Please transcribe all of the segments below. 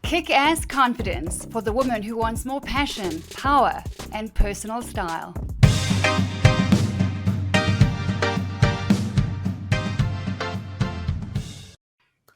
Kick-ass confidence for the woman who wants more passion, power, and personal style.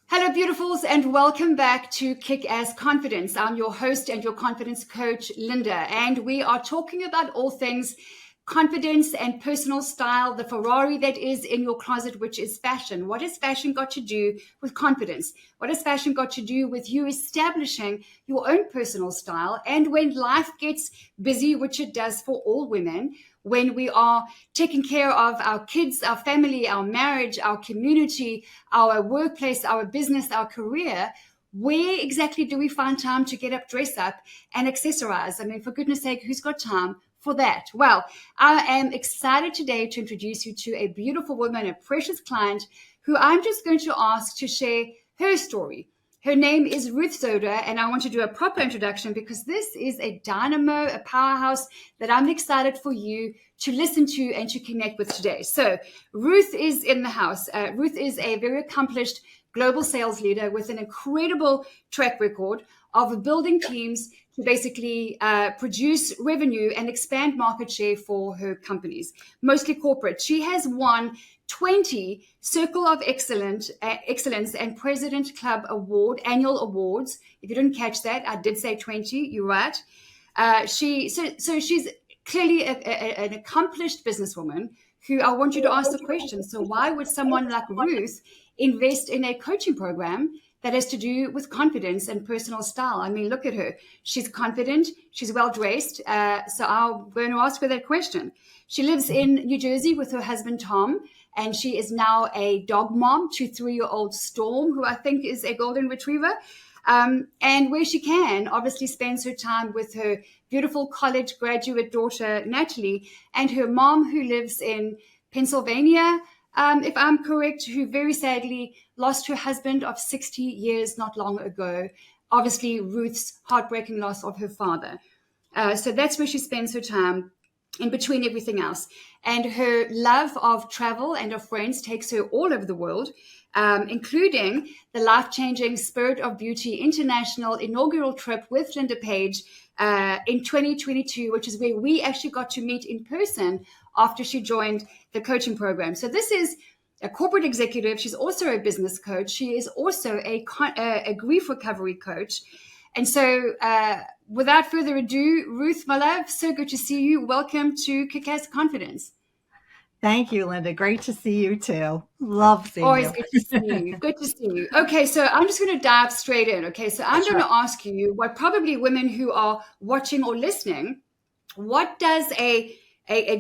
Hello, beautifuls, and welcome back to Kick-Ass Confidence. I'm your host and your confidence coach, Linda, and we are talking about all things confidence and personal style, the Ferrari that is in your closet, which is fashion. What has fashion got to do with confidence? What has fashion got to do with you establishing your own personal style? And when life gets busy, which it does for all women, when we are taking care of our kids, our family, our marriage, our community, our workplace, our business, our career, where exactly do we find time to get up, dress up, and accessorize? I mean, for goodness sake, who's got time for that? Well, I am excited today to introduce you to a beautiful woman, a precious client, who I'm just going to ask to share her story. Her name is Ruth Zoder, and I want to do a proper introduction because this is a dynamo, a powerhouse that I'm excited for you to listen to and to connect with today. So Ruth is in the house. Ruth is a very accomplished global sales leader with an incredible track record of building teams to basically produce revenue and expand market share for her companies, mostly corporate. She has won 20 Circle of Excellence and President Club annual awards. If you didn't catch that, I did say 20. You're right. So she's clearly an accomplished businesswoman who I want you to ask the question. So why would someone like Ruth invest in a coaching program that has to do with confidence and personal style? I mean, look at her. She's confident. She's well-dressed. So I'm going to ask her that question. She lives in New Jersey with her husband, Tom, and she is now a dog mom to 3-year-old Storm, who I think is a golden retriever. And where she can, obviously spends her time with her beautiful college graduate daughter, Natalie, and her mom, who lives in Pennsylvania, if I'm correct, who very sadly lost her husband of 60 years not long ago. Obviously, Ruth's heartbreaking loss of her father. So that's where she spends her time in between everything else. And her love of travel and of friends takes her all over the world, including the life-changing Spirit of Beauty International inaugural trip with Linda Page in 2022, which is where we actually got to meet in person after she joined the coaching program. So this is a corporate executive. She's also a business coach. She is also a grief recovery coach. And so without further ado, Ruth, my love, so good to see you. Welcome to Kick-Ass Confidence. Thank you, Linda. Great to see you too. Love seeing Always you. Always good to see you. Good to see you. Okay, so I'm just going to dive straight in. Okay, so I'm going to ask you what probably women who are watching or listening, what does a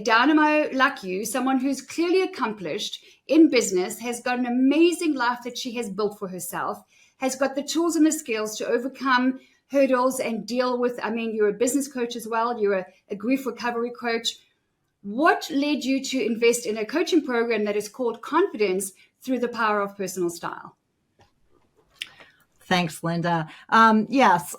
dynamo like you, someone who's clearly accomplished in business, has got an amazing life that she has built for herself, has got the tools and the skills to overcome hurdles and deal with, I mean, you're a business coach as well. You're a grief recovery coach. What led you to invest in a coaching program that is called Confidence through the Power of Personal Style? Thanks, Linda. Yes.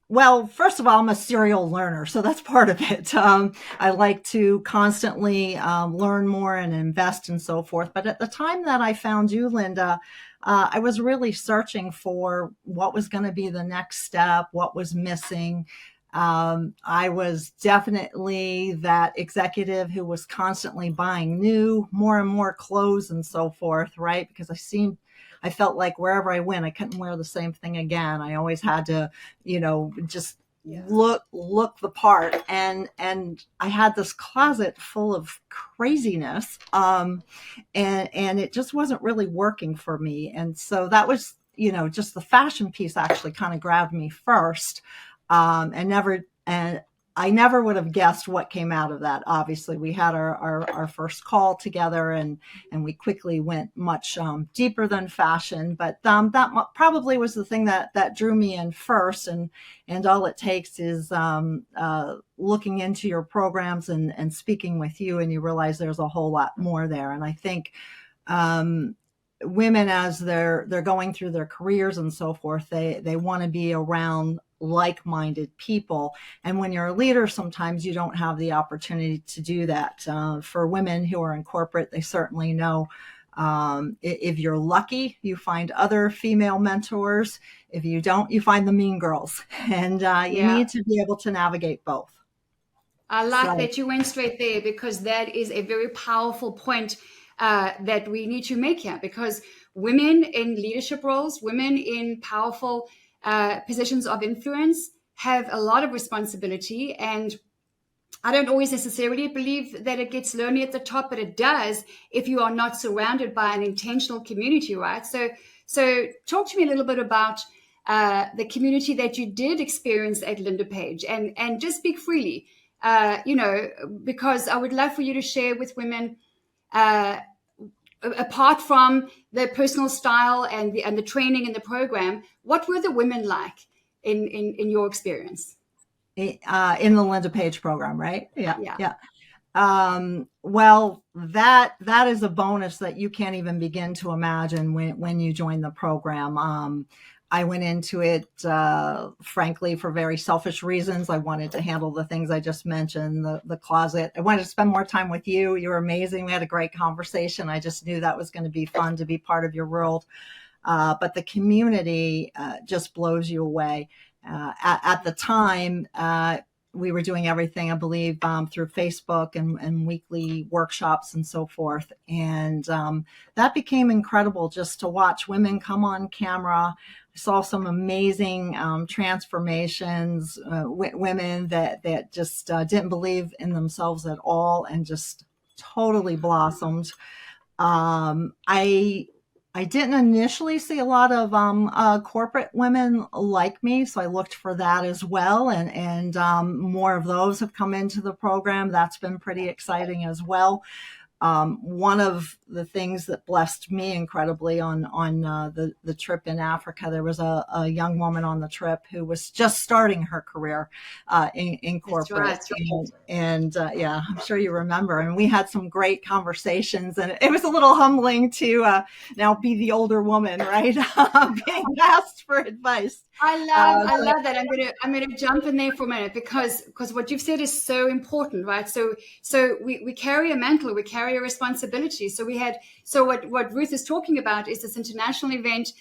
Well, first of all, I'm a serial learner, so that's part of it. I like to constantly learn more and invest and so forth. But at the time that I found you, Linda, I was really searching for what was going to be the next step, what was missing. I was definitely that executive who was constantly buying new, more and more clothes and so forth, right? Because I felt like wherever I went, I couldn't wear the same thing again. I always had to, just look the part. And I had this closet full of craziness. And it just wasn't really working for me. And so that was, just the fashion piece actually kind of grabbed me first. And I never would have guessed what came out of that. Obviously, we had our first call together, and we quickly went much deeper than fashion. But that probably was the thing that drew me in first. And all it takes is looking into your programs and speaking with you, and you realize there's a whole lot more there. And I think women, as they're going through their careers and so forth, they want to be around like-minded people. And when you're a leader, sometimes you don't have the opportunity to do that. For women who are in corporate, they certainly know If you're lucky, you find other female mentors. If you don't, you find the mean girls. And you Yeah. need to be able to navigate both. I like So, that you went straight there, because that is a very powerful point that we need to make here. Because women in leadership roles, women in powerful positions of influence have a lot of responsibility. And I don't always necessarily believe that it gets lonely at the top, but it does if you are not surrounded by an intentional community, right? So talk to me a little bit about the community that you did experience at Linda Page, and just speak freely, because I would love for you to share with women, apart from the personal style and the training and the program, what were the women like in your experience? in the Linda Page program, right? Yeah, Yeah. yeah. Well, that is a bonus that you can't even begin to imagine when you join the program. I went into it, frankly, for very selfish reasons. I wanted to handle the things I just mentioned, the closet. I wanted to spend more time with you. You were amazing. We had a great conversation. I just knew that was going to be fun to be part of your world. But the community just blows you away. At the time, we were doing everything, I believe, through Facebook and weekly workshops and so forth. And that became incredible just to watch women come on camera. I saw some amazing transformations, women that just didn't believe in themselves at all and just totally blossomed. I didn't initially see a lot of corporate women like me, so I looked for that as well, and more of those have come into the program. That's been pretty exciting as well. One of the things that blessed me incredibly on the trip in Africa, there was a young woman on the trip who was just starting her career in corporate. That's right. And yeah, I'm sure you remember. And we had some great conversations, and it was a little humbling to now be the older woman, right? Being asked for advice. I love that. I'm gonna jump in there for a minute, because what you've said is so important, right? So we carry a mantle, we carry a responsibility. So what Ruth is talking about is this international event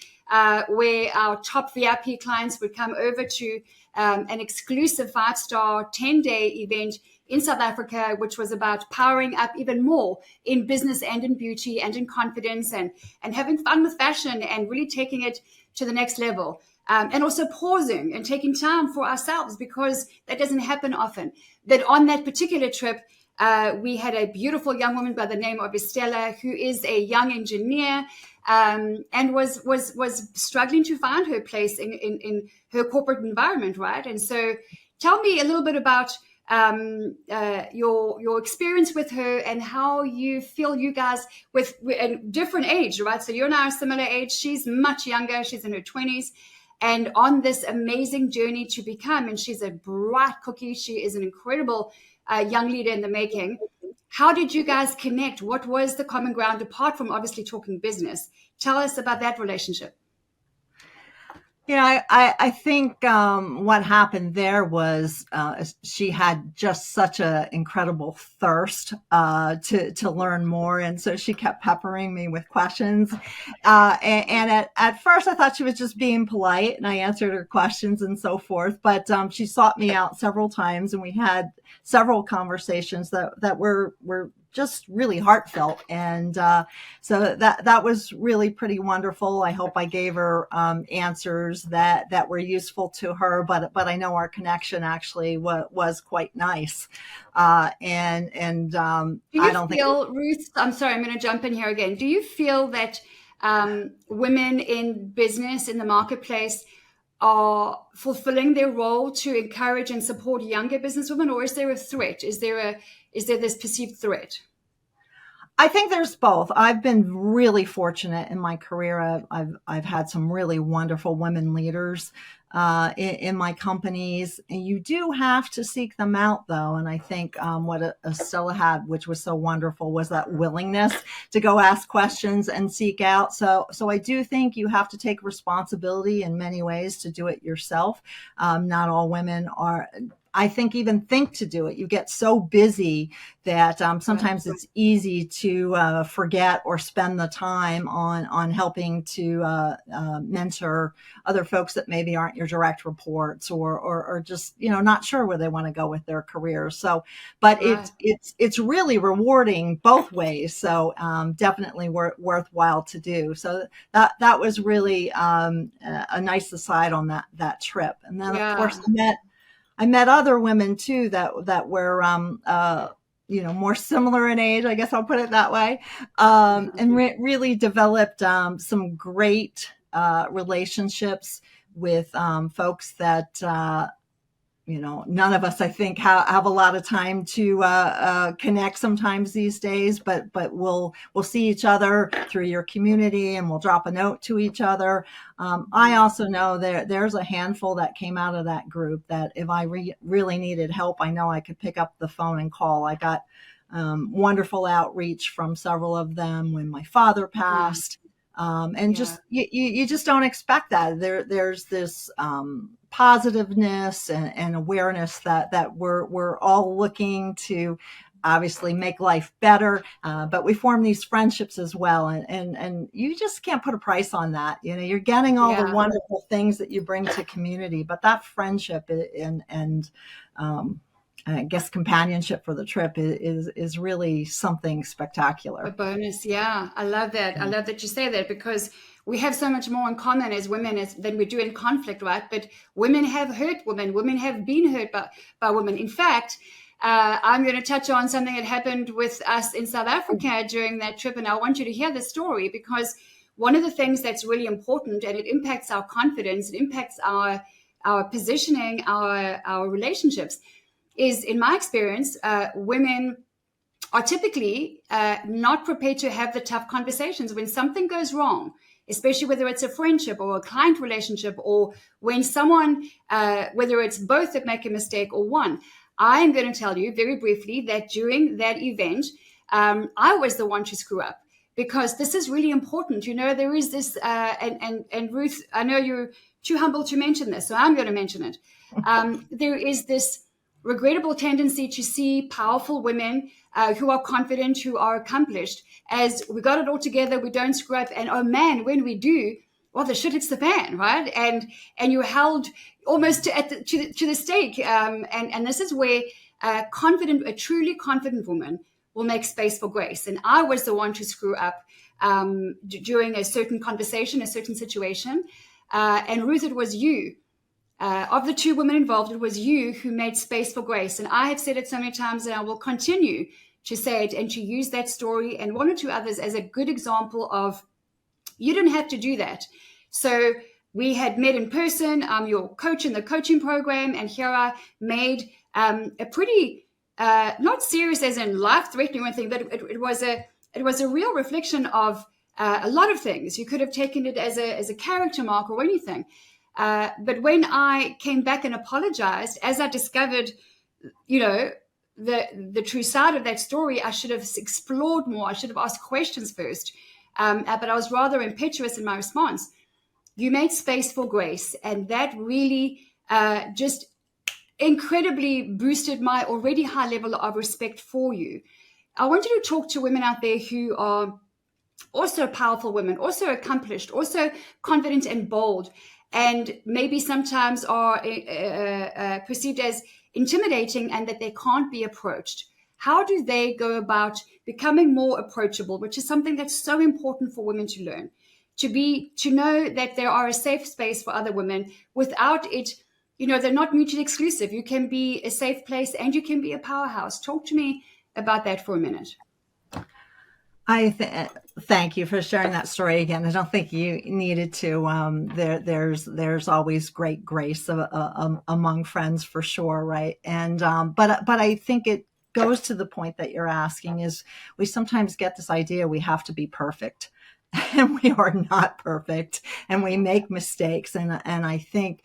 where our top VIP clients would come over to an exclusive 5-star 10-day event in South Africa, which was about powering up even more in business and in beauty and in confidence, and having fun with fashion and really taking it to the next level. And also pausing and taking time for ourselves, because that doesn't happen often. But on that particular trip, we had a beautiful young woman by the name of Estella, who is a young engineer, and was struggling to find her place in her corporate environment, right? And so tell me a little bit about your experience with her, and how you feel you guys with a different age, right? So you and I are similar age. She's much younger. She's in her 20s. And on this amazing journey to become, and she's a bright cookie. She is an incredible young leader in the making. How did you guys connect? What was the common ground, apart from obviously talking business? Tell us about that relationship. Yeah, I think what happened there was she had just such an incredible thirst to learn more, and so she kept peppering me with questions. And at first, I thought she was just being polite, and I answered her questions and so forth. But she sought me out several times, and we had several conversations that were just really heartfelt. And so that was really pretty wonderful. I hope I gave her answers that were useful to her, but I know our connection actually was quite nice. And Do I you don't feel, Ruth, I'm sorry, I'm going to jump in here again. Do you feel that women in business, in the marketplace, are fulfilling their role to encourage and support younger businesswomen, or is there a threat? Is there this perceived threat? I think there's both. I've been really fortunate in my career. I've had some really wonderful women leaders in my companies. And you do have to seek them out, though. And I think what Estella had, which was so wonderful, was that willingness to go ask questions and seek out. So I do think you have to take responsibility in many ways to do it yourself. Not all women are. I think even think to do it. You get so busy that sometimes it's easy to forget or spend the time on helping to mentor other folks that maybe aren't your direct reports, or just, not sure where they want to go with their careers. So, but it's really rewarding both ways. So definitely worthwhile to do. So that was really a nice aside on that trip. And then of course I met other women too that were more similar in age, I guess I'll put it that way, and really developed some great relationships with folks that none of us, I think, have a lot of time to connect sometimes these days, but we'll see each other through your community, and we'll drop a note to each other. I also know there's a handful that came out of that group that if I really needed help, I know I could pick up the phone and call. I got wonderful outreach from several of them when my father passed. Just you just don't expect that. There's this positiveness and awareness that we're all looking to obviously make life better, but we form these friendships as well, and you just can't put a price on that. You're getting all the wonderful things that you bring to community, but that friendship and I guess companionship for the trip is really something spectacular. A bonus. Yeah. I love that. I love that you say that, because we have so much more in common as women than we do in conflict, right? But women have hurt women. Women have been hurt by women. In fact, I'm going to touch on something that happened with us in South Africa during that trip. And I want you to hear the story, because one of the things that's really important, and it impacts our confidence, it impacts our positioning, our relationships, is, in my experience, women are typically not prepared to have the tough conversations when something goes wrong, especially whether it's a friendship or a client relationship, or when someone, whether it's both that make a mistake or one. I am going to tell you very briefly that during that event, I was the one to screw up, because this is really important. There is this, and Ruth, I know you're too humble to mention this, so I'm going to mention it. There is this regrettable tendency to see powerful women who are confident, who are accomplished, as we got it all together, we don't screw up, and oh man, when we do, well, the shit hits the fan, right? And you're held almost to the stake. And this is where a truly confident woman will make space for grace. And I was the one to screw up during a certain conversation, a certain situation. And Ruth, it was you. Of the two women involved, it was you who made space for grace. And I have said it so many times, and I will continue to say it and to use that story and one or two others as a good example of, you didn't have to do that. So we had met in person. I'm your coach in the coaching program, and here I made a pretty, not serious as in life-threatening or anything, but it was a real reflection of a lot of things. You could have taken it as a character mark or anything. But when I came back and apologized, as I discovered, the true side of that story, I should have explored more. I should have asked questions first. But I was rather impetuous in my response. You made space for grace, and that really just incredibly boosted my already high level of respect for you. I want you to talk to women out there who are also powerful women, also accomplished, also confident and bold, and maybe sometimes are perceived as intimidating and that they can't be approached. How do they go about becoming more approachable, which is something that's so important for women to learn, to know that there are a safe space for other women without it, they're not mutually exclusive. You can be a safe place and you can be a powerhouse. Talk to me about that for a minute. Thank you for sharing that story again. I don't think you needed to. There's always great grace among friends for sure, right? And but I think it goes to the point that you're asking, is we sometimes get this idea we have to be perfect, and we are not perfect, and we make mistakes, and I think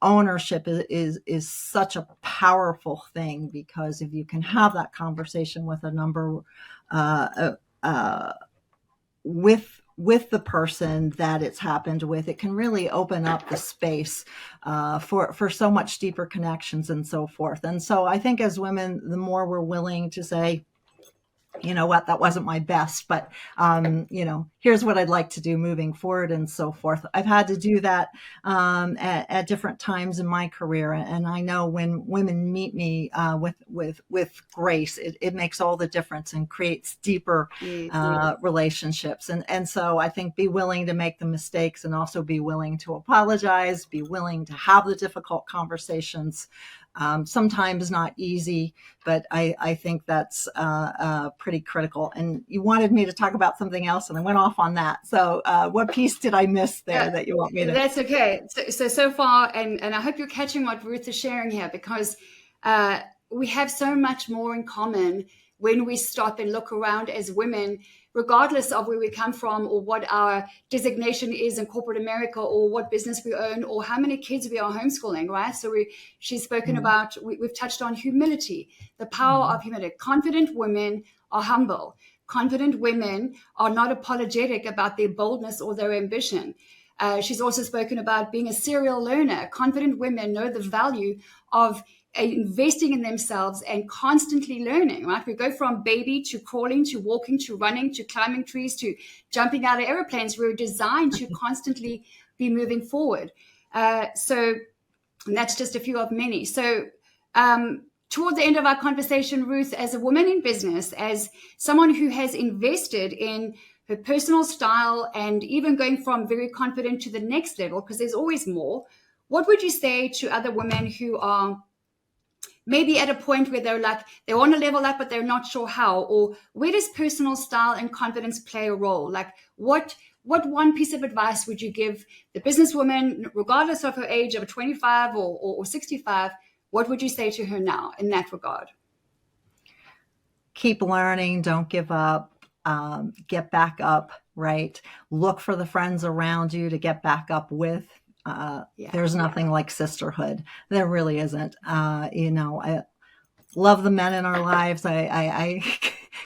ownership is such a powerful thing, because if you can have that conversation with a number with with the person that it's happened with, it can really open up the space for so much deeper connections and so forth. And so I think as women, the more we're willing to say, you know what, that wasn't my best, but here's what I'd like to do moving forward and so forth. I've had to do that at different times in my career, and I know when women meet me with grace, it makes all the difference and creates deeper relationships. And so I think be willing to make the mistakes and also be willing to apologize, be willing to have the difficult conversations. Sometimes not easy, but I think that's pretty critical. And you wanted me to talk about something else, and I went off on that. So what piece did I miss there that you want me to? That's okay. So far, and I hope you're catching what Ruth is sharing here, because we have so much more in common when we stop and look around as women, regardless of where we come from or what our designation is in corporate America or what business we own or how many kids we are homeschooling, right? So she's spoken about, we've touched on humility, the power of humility. Confident women are humble. Confident women are not apologetic about their boldness or their ambition. She's also spoken about being a serial learner. Confident women know the value of investing in themselves and constantly learning, right? We go from baby to crawling to walking to running to climbing trees to jumping out of airplanes. We're designed to constantly be moving forward. So that's just a few of many. So toward the end of our conversation, Ruth, as a woman in business, as someone who has invested in her personal style and even going from very confident to the next level, because there's always more, what would you say to other women who are maybe at a point where they're like, they want to level up, but they're not sure how? Or where does personal style and confidence play a role? Like what one piece of advice would you give the businesswoman, regardless of her age of 25 or 65, what would you say to her now in that regard? Keep learning, don't give up, get back up, right? Look for the friends around you to get back up with. There's nothing like sisterhood. There really isn't. I love the men in our lives. I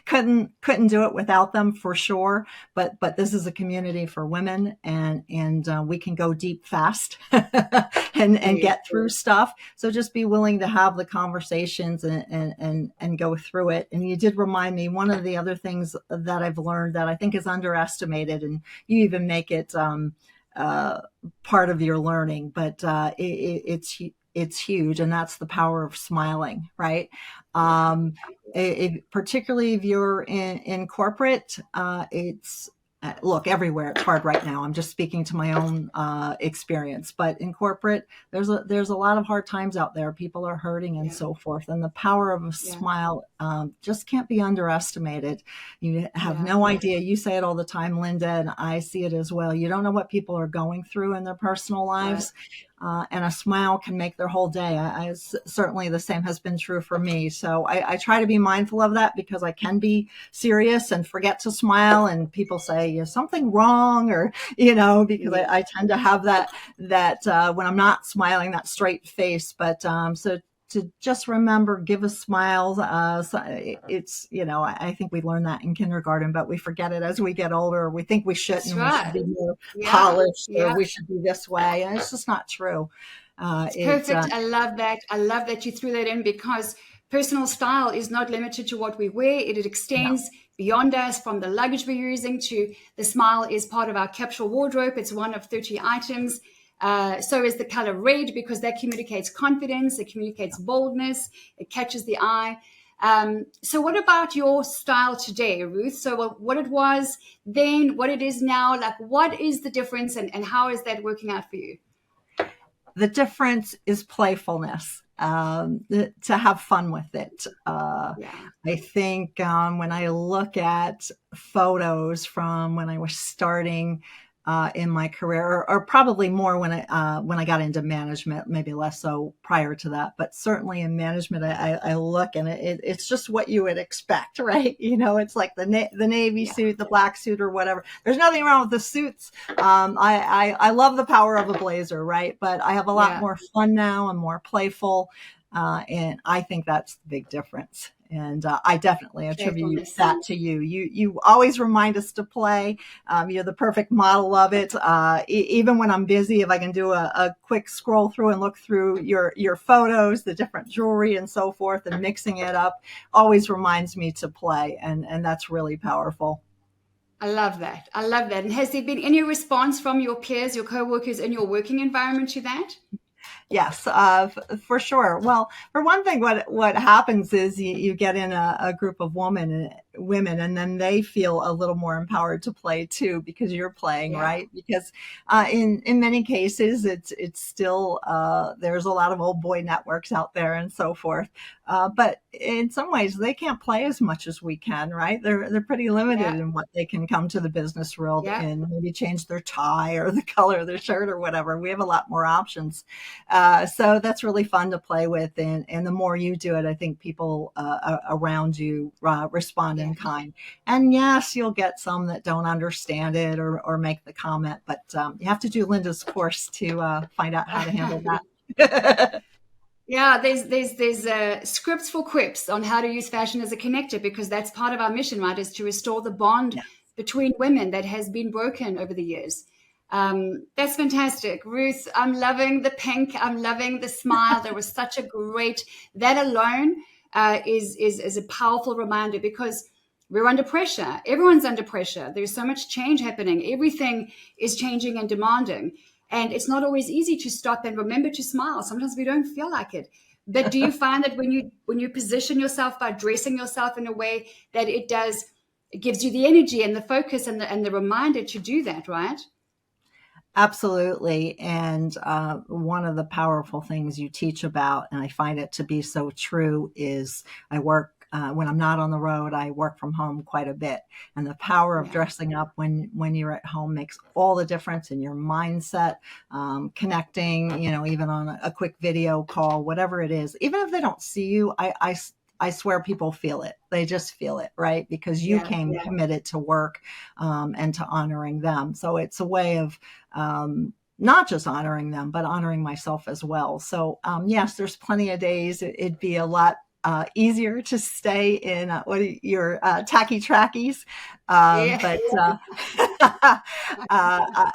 couldn't do it without them for sure. But this is a community for women, and we can go deep fast and get through stuff. So just be willing to have the conversations and go through it. And you did remind me, one of the other things that I've learned that I think is underestimated, and you even make it part of your learning, but it's huge, and that's the power of smiling, right? Particularly if you're in corporate, it's look, everywhere it's hard right now. I'm just speaking to my own experience, but in corporate, there's a lot of hard times out there. People are hurting and so forth, and the power of a smile just can't be underestimated. You have no idea. You say it all the time, Linda, and I see it as well. You don't know what people are going through in their personal lives. And a smile can make their whole day. Certainly the same has been true for me. So I try to be mindful of that, because I can be serious and forget to smile, and people say, is something wrong? Or, because I tend to have that when I'm not smiling, that straight face. But so to just remember, give a smile. It's, I think we learn that in kindergarten, but we forget it as we get older. We think we shouldn't. We should be more polished, or we should be this way. And it's just not true. It's perfect. I love that. I love that you threw that in, because personal style is not limited to what we wear. It extends beyond us, from the luggage we're using to the smile is part of our capsule wardrobe. It's one of 30 items. So is the color red, because that communicates confidence, it communicates boldness, it catches the eye. So what about your style today, Ruth? So what it was then, what it is now, like what is the difference, and how is that working out for you? The difference is playfulness, to have fun with it. I think when I look at photos from when I was starting in my career, or probably more when I got into management, maybe less so prior to that, but certainly in management, I look, and it's just what you would expect, right? It's like the navy suit, the black suit, or whatever. There's nothing wrong with the suits. I love the power of a blazer, right? But I have a lot more fun now and more playful. And I think that's the big difference. And I definitely attribute Playfulness. that to you. You always remind us to play. You're the perfect model of it. Even when I'm busy, if I can do a quick scroll through and look through your photos, the different jewelry and so forth, and mixing it up, always reminds me to play. And that's really powerful. I love that. I love that. And has there been any response from your peers, your coworkers in your working environment to that? Yes, for sure. Well, for one thing, what happens is you get in a group of women, and then they feel a little more empowered to play too because you're playing, Yeah. right? Because in many cases, it's still there's a lot of old boy networks out there and so forth. But in some ways, they can't play as much as we can, right? They're pretty limited Yeah. in what they can come to the business world Yeah. and maybe change their tie or the color of their shirt or whatever. We have a lot more options. So that's really fun to play with. And the more you do it, I think people around you respond Yeah. in kind. And yes, you'll get some that don't understand it or make the comment, but you have to do Linda's course to find out how to handle that. Yeah, there's scripts for quips on how to use fashion as a connector because that's part of our mission, right? Is to restore the bond Yeah. between women that has been broken over the years. That's fantastic, Ruth. I'm loving the pink. I'm loving the smile. There was such a great. That alone is a powerful reminder because we're under pressure. Everyone's under pressure. There's so much change happening. Everything is changing and demanding. And it's not always easy to stop and remember to smile. Sometimes we don't feel like it. But do you find that when you position yourself by dressing yourself in a way that it gives you the energy and the focus and the reminder to do that, right? Absolutely. And one of the powerful things you teach about, and I find it to be so true, is I work. When I'm not on the road, I work from home quite a bit. And the power of Yeah. dressing up when you're at home makes all the difference in your mindset, connecting, even on a quick video call, whatever it is. Even if they don't see you, I swear people feel it. They just feel it, right? Because you Yeah. came committed to work and to honoring them. So it's a way of not just honoring them, but honoring myself as well. So yes, there's plenty of days it'd be a lot easier to stay in your tacky trackies, Yeah. but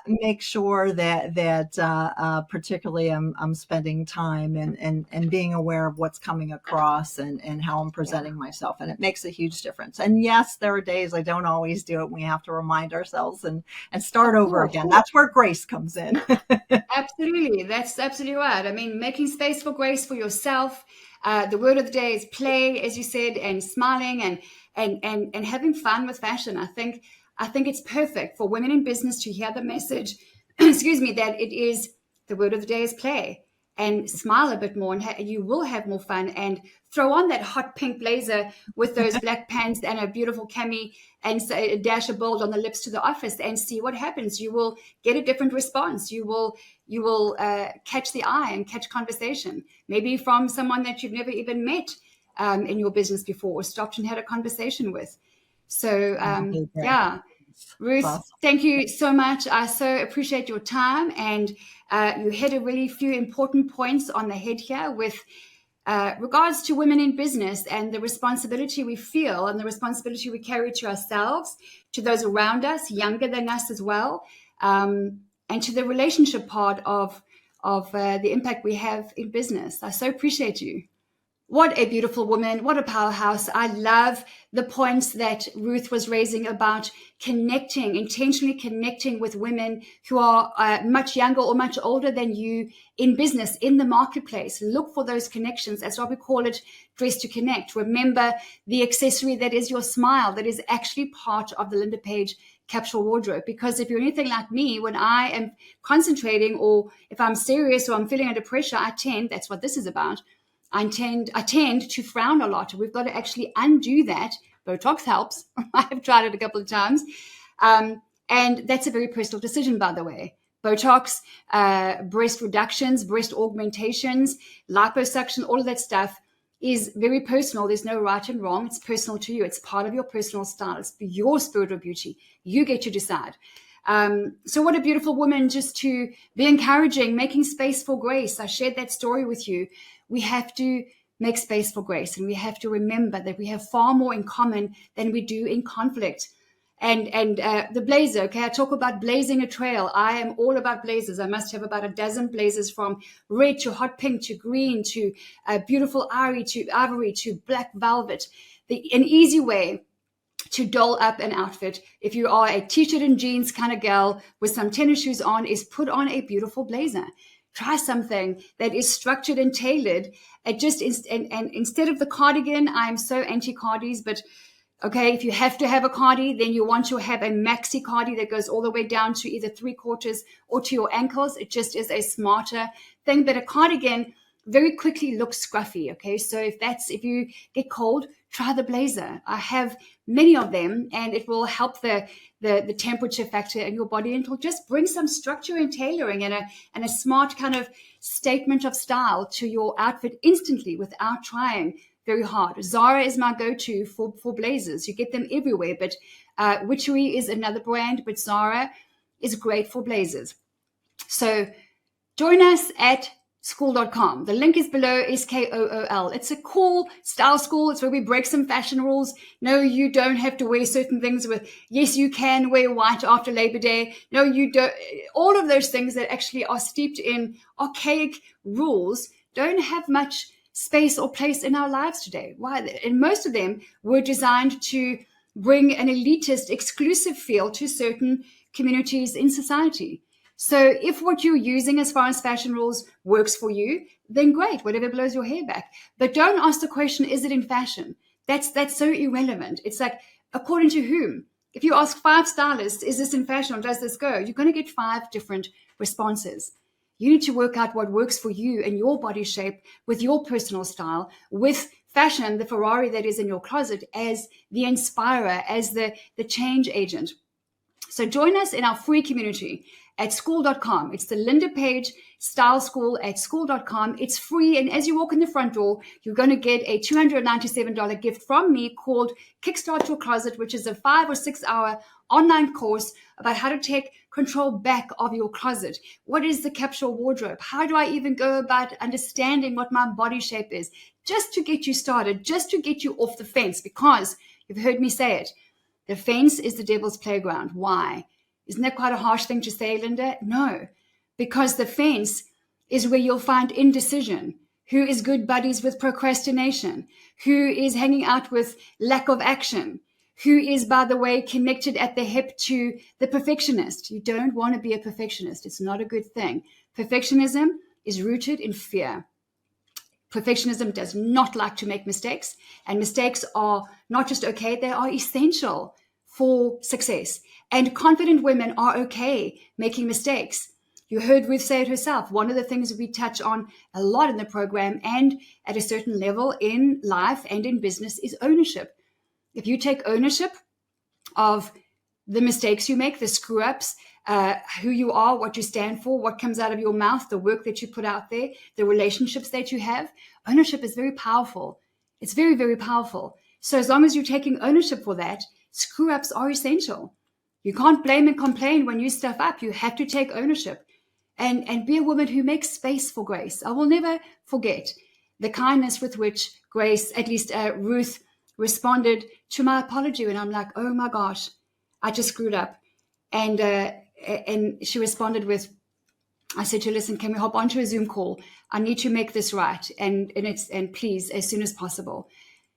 make sure that particularly I'm spending time and being aware of what's coming across and how I'm Yeah. presenting myself, and it makes a huge difference. And yes, there are days I don't always do it. We have to remind ourselves and start Of over course. again. That's where grace comes in. Absolutely. That's absolutely right. I mean, making space for grace for yourself. The word of the day is play, as you said, and smiling and having fun with fashion. I think it's perfect for women in business to hear the message, excuse me, that it is the word of the day is play and smile a bit more and you will have more fun and throw on that hot pink blazer with those black pants and a beautiful cami and a dash of bold on the lips to the office and see what happens. You will get a different response. You will catch the eye and catch conversation, maybe from someone that you've never even met in your business before or stopped and had a conversation with. So I agree. yeah, Ruth, Well, thank you so much. I so appreciate your time, and you hit a really few important points on the head here with regards to women in business and the responsibility we feel and the responsibility we carry to ourselves, to those around us, younger than us as well, and to the relationship part of the impact we have in business. I so appreciate you. What a beautiful woman. What a powerhouse. I love the points that Ruth was raising about connecting, intentionally connecting with women who are much younger or much older than you in business, in the marketplace. Look for those connections. That's why we call it Dress to Connect. Remember the accessory that is your smile, that is actually part of the Linda Page capsule wardrobe. Because if you're anything like me, when I am concentrating or if I'm serious or I'm feeling under pressure, that's what this is about. I tend to frown a lot. We've got to actually undo that. Botox helps. I have tried it a couple of times. And that's a very personal decision, by the way. Botox, breast reductions, breast augmentations, liposuction, all of that stuff is very personal. There's no right and wrong. It's personal to you. It's part of your personal style. It's your spirit of beauty. You get to decide. So what a beautiful woman, just to be encouraging, making space for grace. I shared that story with you. We have to make space for grace, and we have to remember that we have far more in common than we do in conflict. And the blazer, okay, I talk about blazing a trail. I am all about blazers. I must have about a dozen blazers, from red to hot pink to green to beautiful ivory to black velvet. An easy way to doll up an outfit, if you are a t-shirt and jeans kind of girl with some tennis shoes on, is put on a beautiful blazer. Try something that is structured and tailored. And instead of the cardigan, I'm so anti-cardis, but okay, if you have to have a cardi, then you want to have a maxi cardi that goes all the way down to either 3/4 or to your ankles. It just is a smarter thing. But a cardigan very quickly looks scruffy. Okay, so if you get cold, try the blazer. I have many of them, and it will help the temperature factor in your body, and it will just bring some structure and tailoring and a smart kind of statement of style to your outfit instantly without trying very hard. Zara is my go-to for blazers. You get them everywhere, but Witchery is another brand, but Zara is great for blazers. So join us at school.com. The link is below, SKOOL. It's a cool style school. It's where we break some fashion rules. No, you don't have to wear certain things yes, you can wear white after Labor Day. No, you don't. All of those things that actually are steeped in archaic rules don't have much space or place in our lives today. Why? And most of them were designed to bring an elitist, exclusive feel to certain communities in society. So if what you're using as far as fashion rules works for you, then great, whatever blows your hair back. But don't ask the question, is it in fashion? That's so irrelevant. It's like, according to whom? If you ask 5 stylists, is this in fashion or does this go? You're going to get 5 different responses. You need to work out what works for you and your body shape with your personal style, with fashion, the Ferrari that is in your closet, as the inspirer, as the change agent. So join us in our free community at school.com. It's the Linda Page Style School at school.com. It's free. And as you walk in the front door, you're going to get a $297 gift from me called Kickstart Your Closet, which is a 5 or 6 hour online course about how to take control back of your closet. What is the capsule wardrobe? How do I even go about understanding what my body shape is? Just to get you started, just to get you off the fence, because you've heard me say it. The fence is the devil's playground. Why? Isn't that quite a harsh thing to say, Linda? No, because the fence is where you'll find indecision, who is good buddies with procrastination, who is hanging out with lack of action, who is, by the way, connected at the hip to the perfectionist. You don't want to be a perfectionist. It's not a good thing. Perfectionism is rooted in fear. Perfectionism does not like to make mistakes, and mistakes are not just okay, they are essential for success. And confident women are okay making mistakes. You heard Ruth say it herself. One of the things we touch on a lot in the program and at a certain level in life and in business is ownership. If you take ownership of the mistakes you make, the screw ups, who you are, what you stand for, what comes out of your mouth, the work that you put out there, the relationships that you have, ownership is very powerful. It's very, very powerful. So as long as you're taking ownership for that, screw ups are essential. You can't blame and complain when you stuff up. You have to take ownership and be a woman who makes space for grace. I will never forget the kindness with which Grace, at least Ruth, responded to my apology. And I'm like, oh my gosh, I just screwed up. And she responded with, I said to her, listen, can we hop onto a Zoom call? I need to make this right. And please, as soon as possible.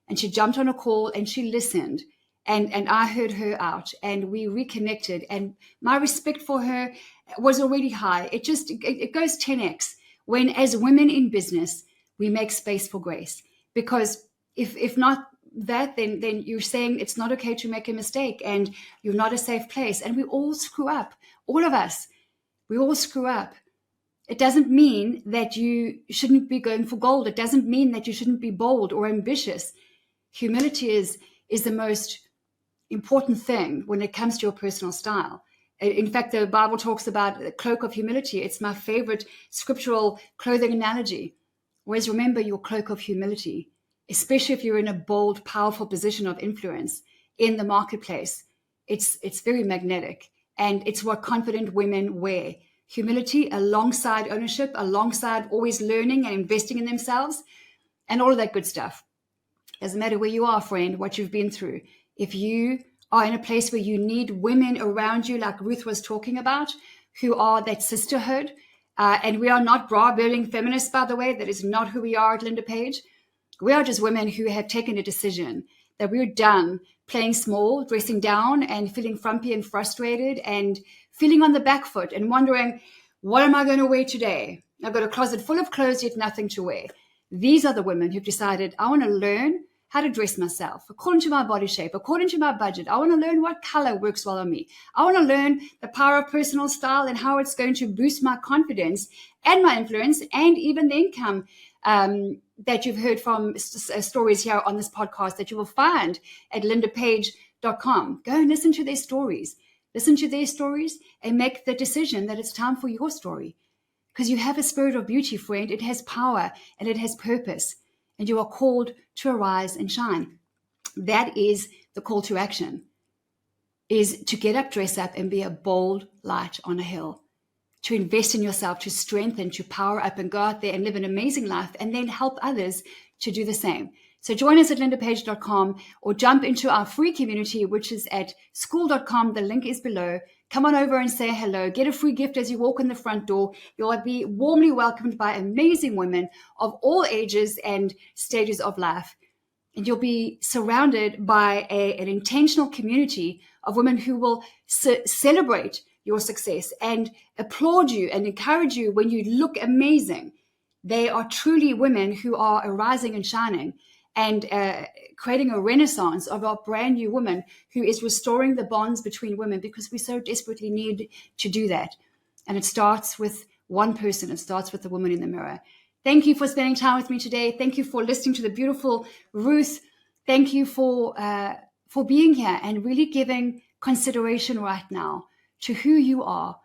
And she jumped on a call and she listened. And I heard her out and we reconnected. And my respect for her was already high. It goes 10x when, as women in business, we make space for grace. Because if not that, then you're saying it's not okay to make a mistake and you're not a safe place. And we all screw up. All of us, we all screw up. It doesn't mean that you shouldn't be going for gold. It doesn't mean that you shouldn't be bold or ambitious. Humility is the most important thing when it comes to your personal style. In fact, the Bible talks about the cloak of humility. It's my favorite scriptural clothing analogy. Always remember your cloak of humility, especially if you're in a bold, powerful position of influence in the marketplace. It's very magnetic. And it's what confident women wear. Humility alongside ownership, alongside always learning and investing in themselves, and all of that good stuff. Doesn't matter where you are, friend, what you've been through. If you are in a place where you need women around you, like Ruth was talking about, who are that sisterhood, and we are not bra-bearing feminists, by the way. That is not who we are at Linda Page. We are just women who have taken a decision that we're done playing small, dressing down, and feeling frumpy and frustrated and feeling on the back foot and wondering, what am I going to wear today? I've got a closet full of clothes, yet nothing to wear. These are the women who've decided, I want to learn how to dress myself according to my body shape, according to my budget. I want to learn what color works well on me. I want to learn the power of personal style and how it's going to boost my confidence and my influence and even the income that you've heard from stories here on this podcast that you will find at lindapage.com. Go and listen to their stories. Listen to their stories and make the decision that it's time for your story. Because you have a spirit of beauty, friend. It has power and it has purpose. And you are called to arise and shine. That is the call to action, is to get up, dress up, and be a bold light on a hill, to invest in yourself, to strengthen, to power up and go out there and live an amazing life and then help others to do the same. So join us at lindapage.com or jump into our free community, which is at school.com. The link is below. Come on over and say hello. Get a free gift as you walk in the front door. You'll be warmly welcomed by amazing women of all ages and stages of life. And you'll be surrounded by an intentional community of women who will celebrate your success and applaud you and encourage you when you look amazing. They are truly women who are arising and shining and creating a renaissance of our brand new woman who is restoring the bonds between women, because we so desperately need to do that. And it starts with one person. It starts with the woman in the mirror. Thank you for spending time with me today. Thank you for listening to the beautiful Ruth. Thank you for being here and really giving consideration right now to who you are,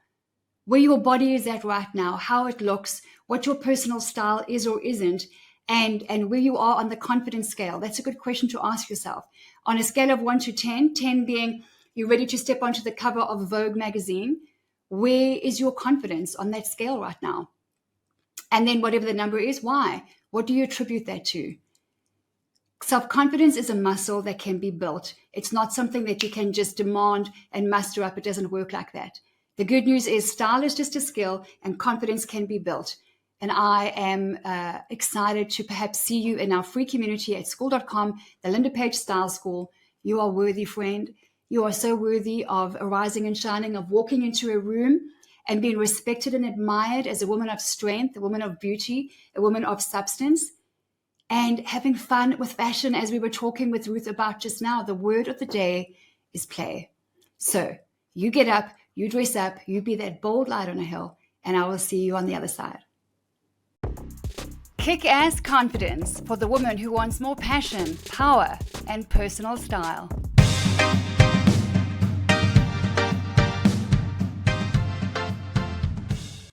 where your body is at right now, how it looks, what your personal style is or isn't, and where you are on the confidence scale. That's a good question to ask yourself. On a scale of 1 to 10, 10 being you're ready to step onto the cover of Vogue magazine, where is your confidence on that scale right now? And then whatever the number is, why? What do you attribute that to? Self-confidence is a muscle that can be built. It's not something that you can just demand and muster up. It doesn't work like that. The good news is style is just a skill and confidence can be built. And I am excited to perhaps see you in our free community at school.com, the Linda Page Style School. You are worthy, friend. You are so worthy of arising and shining, of walking into a room and being respected and admired as a woman of strength, a woman of beauty, a woman of substance, and having fun with fashion, as we were talking with Ruth about just now. The word of the day is play. So you get up, you dress up, you be that bold light on a hill, and I will see you on the other side. Kick-ass confidence for the woman who wants more passion, power, and personal style.